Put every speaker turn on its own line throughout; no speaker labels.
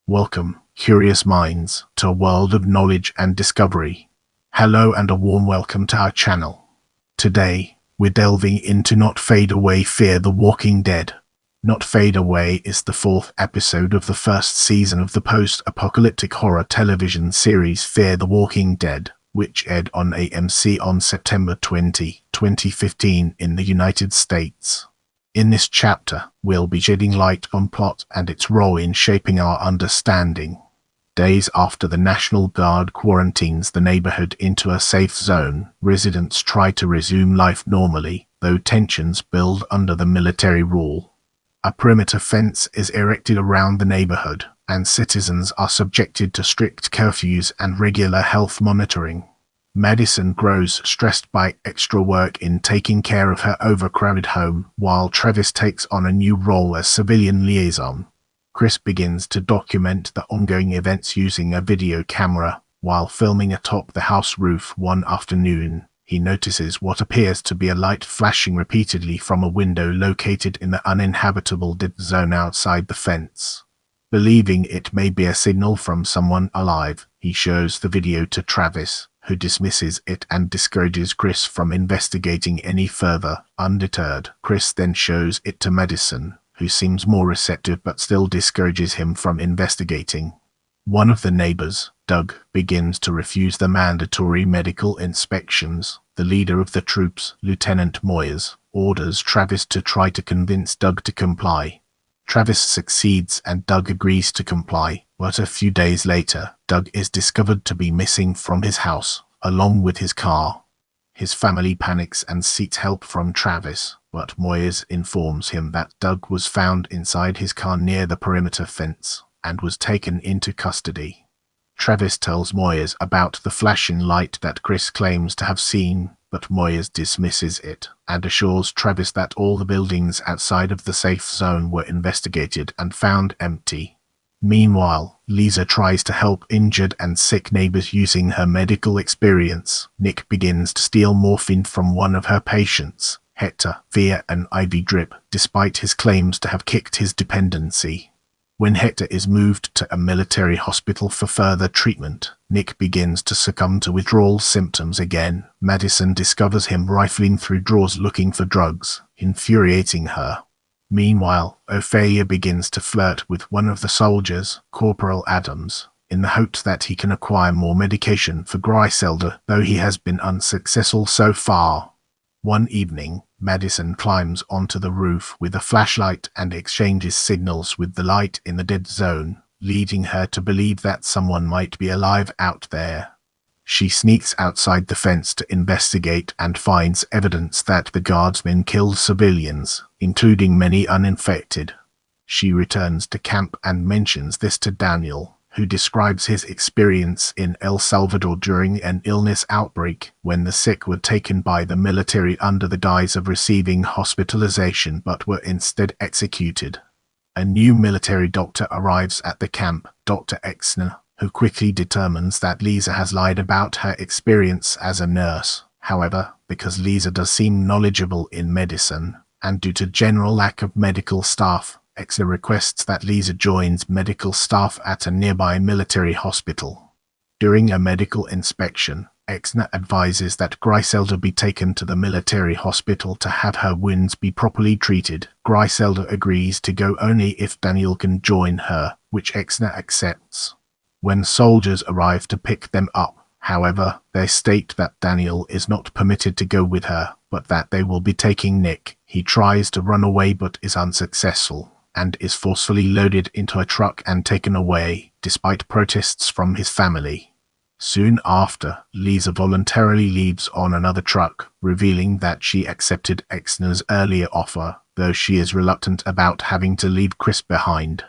Welcome, curious minds, to a world of knowledge and discovery. Hello and a warm welcome to our channel. Today, we're delving into Not Fade Away, Fear the Walking Dead. Not Fade Away is the fourth episode of the first season of the post-apocalyptic horror television series Fear the Walking Dead, which aired on AMC on September 20, 2015 in the United States. In this chapter, we'll be shedding light on plot and its role in shaping our understanding. Days after the National Guard quarantines the neighborhood into a safe zone, residents try to resume life normally, though tensions build under the military rule. A perimeter fence is erected around the neighborhood, and citizens are subjected to strict curfews and regular health monitoring. Madison grows stressed by extra work in taking care of her overcrowded home, while Travis takes on a new role as civilian liaison. Chris begins to document the ongoing events using a video camera. While filming atop the house roof one afternoon, he notices what appears to be a light flashing repeatedly from a window located in the uninhabitable dead zone outside the fence. Believing it may be a signal from someone alive, he shows the video to Travis, who dismisses it and discourages Chris from investigating any further. Undeterred, Chris then shows it to Madison, who seems more receptive but still discourages him from investigating. One of the neighbors, Doug, begins to refuse the mandatory medical inspections. The leader of the troops, Lieutenant Moyers, orders Travis to try to convince Doug to comply. Travis succeeds and Doug agrees to comply, but a few days later, Doug is discovered to be missing from his house, along with his car. His family panics and seeks help from Travis, but Moyers informs him that Doug was found inside his car near the perimeter fence and was taken into custody. Travis tells Moyers about the flashing light that Chris claims to have seen, but Moyers dismisses it and assures Travis that all the buildings outside of the safe zone were investigated and found empty. Meanwhile, Lisa tries to help injured and sick neighbors using her medical experience. Nick begins to steal morphine from one of her patients, Hector, via an IV drip, despite his claims to have kicked his dependency. When Hector is moved to a military hospital for further treatment, Nick begins to succumb to withdrawal symptoms again. Madison discovers him rifling through drawers looking for drugs, infuriating her. Meanwhile, Ophelia begins to flirt with one of the soldiers, Corporal Adams, in the hopes that he can acquire more medication for Griselda, though he has been unsuccessful so far. One evening, Madison climbs onto the roof with a flashlight and exchanges signals with the light in the dead zone, leading her to believe that someone might be alive out there. She sneaks outside the fence to investigate and finds evidence that the guardsmen killed civilians, including many uninfected. She returns to camp and mentions this to Daniel, who describes his experience in El Salvador during an illness outbreak when the sick were taken by the military under the guise of receiving hospitalization but were instead executed. A new military doctor arrives at the camp, Dr. Exner, who quickly determines that Lisa has lied about her experience as a nurse. However, because Lisa does seem knowledgeable in medicine, and due to general lack of medical staff, Exner requests that Lisa joins medical staff at a nearby military hospital. During a medical inspection, Exner advises that Griselda be taken to the military hospital to have her wounds be properly treated. Griselda agrees to go only if Daniel can join her, which Exner accepts. When soldiers arrive to pick them up, however, they state that Daniel is not permitted to go with her, but that they will be taking Nick. He tries to run away but is unsuccessful, and is forcefully loaded into a truck and taken away, despite protests from his family. Soon after, Lisa voluntarily leaves on another truck, revealing that she accepted Exner's earlier offer, though she is reluctant about having to leave Chris behind.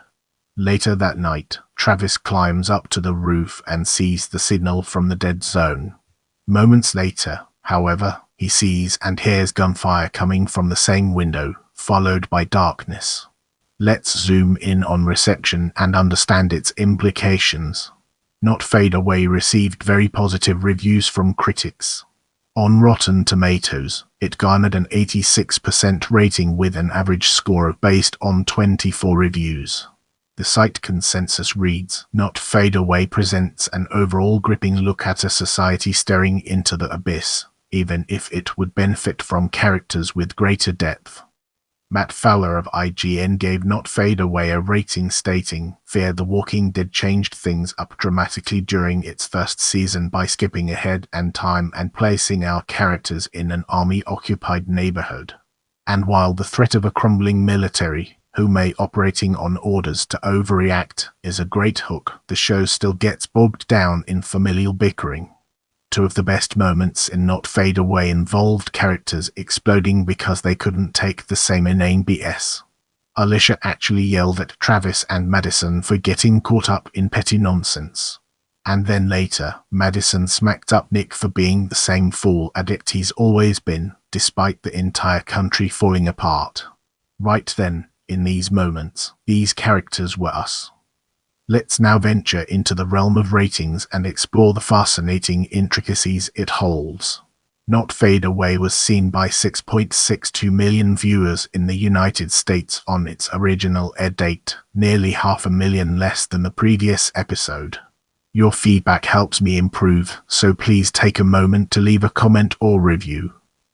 Later that night, Travis climbs up to the roof and sees the signal from the dead zone. Moments later, however, he sees and hears gunfire coming from the same window, followed by darkness. Let's zoom in on reception and understand its implications. Not Fade Away received very positive reviews from critics. On Rotten Tomatoes, it garnered an 86% rating with an average score of based on 24 reviews. The site consensus reads, "Not Fade Away presents an overall gripping look at a society staring into the abyss, even if it would benefit from characters with greater depth." Matt Fowler of IGN gave Not Fade Away a rating stating, "Fear the Walking Dead changed things up dramatically during its first season by skipping ahead in time and placing our characters in an army-occupied neighborhood. And while the threat of a crumbling military, who may operating on orders to overreact, is a great hook, the show still gets bogged down in familial bickering." Two of the best moments in Not Fade Away involved characters exploding because they couldn't take the same inane BS. Alicia actually yelled at Travis and Madison for getting caught up in petty nonsense. And then later, Madison smacked up Nick for being the same fool addict he's always been, despite the entire country falling apart. Right then, in these moments, these characters were us. Let's now venture into the realm of ratings and explore the fascinating intricacies it holds. Not Fade Away was seen by 6.62 million viewers in the United States on its original air date, nearly 500,000 less than the previous episode. Your feedback helps me improve, so please take a moment to leave a comment or review.